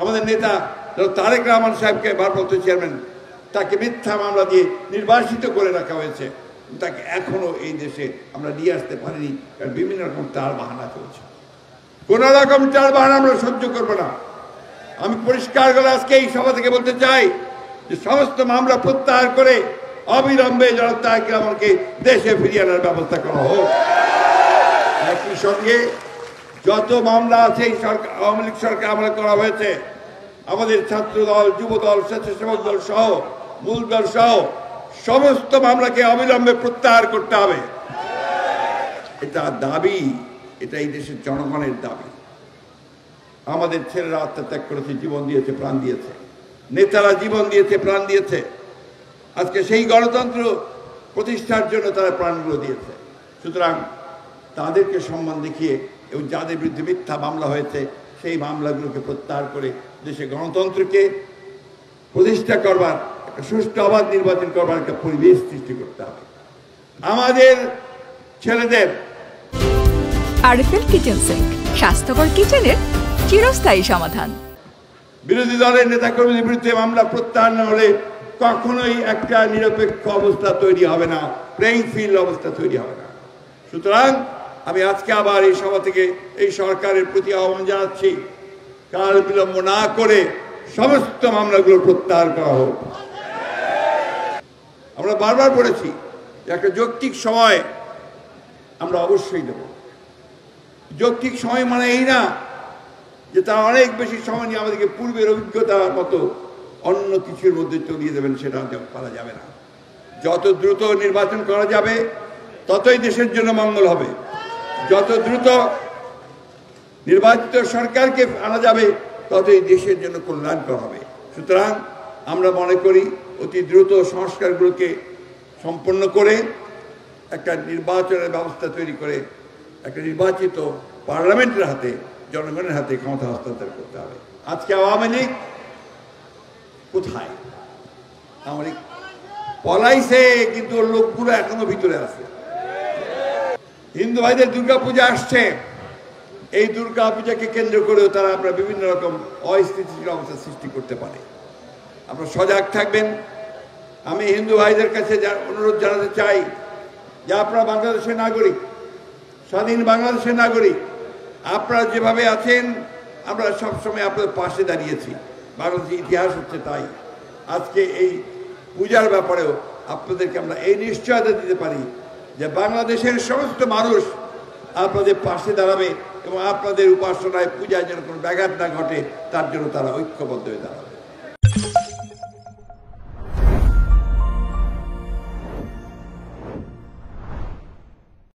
আমাদের নেতা তারেক রহমান সাহেবকে ভারপ্রাপ্ত চেয়ারম্যান, তাকে মিথ্যা মামলা দিয়ে নির্বাসিত করে রাখা হয়েছে। তাকে এখনো এই দেশে আমরা নিয়ে আসতে পারিনি, কারণ বিভিন্ন রকম টাল বাহানা চলছে। কোন রকম টাল বাহানা আমরা সহ্য করবো না। আমি পরিষ্কার করে আজকে এই সভা থেকে বলতে চাই যে সমস্ত মামলা প্রত্যাহার করে অবিলম্বে জনাব তারেক রহমানকে দেশে ফিরিয়ে আনার ব্যবস্থা করা হোক। একই সঙ্গে যত মামলা আছে এই সরকার, আওয়ামী লীগ সরকার আমলে করা হয়েছে, আমাদের ছাত্র দল, যুব দল, স্বেচ্ছাসেবক দল সহ মূল দল সহ সমস্ত মামলাকে অবিলম্বে প্রত্যাহার করতে হবে। এটা দাবি, এটা এই দেশের জনগণের দাবি। আমাদের ছেলেরা আত্মত্যাগ করেছে, জীবন দিয়েছে, প্রাণ দিয়েছে, নেতারা জীবন দিয়েছে, প্রাণ দিয়েছে। আজকে সেই গণতন্ত্র প্রতিষ্ঠার জন্য তারা প্রাণগুলো দিয়েছে। সুতরাং তাদেরকে সম্মান দেখিয়ে এবং যাদের বিরুদ্ধে মিথ্যা মামলা হয়েছে সেই মামলাগুলোকে প্রত্যাহার করে দেশে গণতন্ত্রকে প্রতিষ্ঠা করবার, একটা সুষ্ঠু অবাধ নির্বাচন করবার একটা পরিবেশ সৃষ্টি করতে হবে আমাদের ছেলেদের। আরএফএল কিচেন সিঙ্ক, স্বাস্থ্যকর কিচেনের চিরস্থায়ী সমাধান। বিরোধী দলের নেতাকর্মীদের বিরুদ্ধে মামলা প্রত্যাহার না হলে কখনোই একটা নিরপেক্ষ অবস্থা তৈরি হবে না, প্লেইং ফিল্ড অবস্থা তৈরি হবে না। সুতরাং আমি আজকে আবার এই সভা থেকে এই সরকারের প্রতি আহ্বান জানাচ্ছি, কাল বিলম্ব না করে সমস্ত মামলাগুলো প্রত্যাহার করা হোক। আমরা বারবার বলেছি যে একটা যৌক্তিক সময় আমরা অবশ্যই দেব। যৌক্তিক সময় মানে এই না যে তারা অনেক বেশি সময় নিয়ে আমাদেরকে পূর্বের অভিজ্ঞতার মতো অন্য কিছুর মধ্যে চলিয়ে দেবেন, সেটা পারা যাবে না। যত দ্রুত নির্বাচন করা যাবে ততই দেশের জন্য মঙ্গল হবে। যত দ্রুত নির্বাচিত সরকারকে আনা যাবে ততই দেশের জন্য কল্যাণকর হবে। সুতরাং আমরা মনে করি অতি দ্রুত সংস্কারগুলোকে সম্পন্ন করে একটা নির্বাচনের ব্যবস্থা তৈরি করে একটা নির্বাচিত পার্লামেন্টের হাতে, জনগণের হাতে ক্ষমতা হস্তান্তর করতে হবে। আজকে আওয়ামী লীগ কোথায়? আওয়ামী লীগ পলাইছে, কিন্তু ওর লোকগুলো এখনো ভিতরে আছে। হিন্দু ভাইদের দুর্গাপূজা আসছে, এই দুর্গাপূজাকে কেন্দ্র করেও তারা আমরা বিভিন্ন রকম অস্থিতিশীল অবস্থা সৃষ্টি করতে পারে। আপনারা সজাগ থাকবেন। আমি হিন্দু ভাইদের কাছে অনুরোধ জানাতে চাই যে আপনারা বাংলাদেশের নাগরিক, স্বাধীন বাংলাদেশের নাগরিক। আপনারা যেভাবে আছেন আমরা সবসময় আপনাদের পাশে দাঁড়িয়েছি, বাংলাদেশের ইতিহাস হচ্ছে তাই। আজকে এই পূজার ব্যাপারেও আপনাদেরকে আমরা এই নিশ্চয়তা দিতে পারি যে বাংলাদেশের সমস্ত মানুষ আপনাদের পাশে দাঁড়াবে এবং আপনাদের উপাসনায় পূজায় যেন কোনো ব্যাঘাত না ঘটে তার জন্য তারা ঐক্যবদ্ধ হয়ে দাঁড়াবে।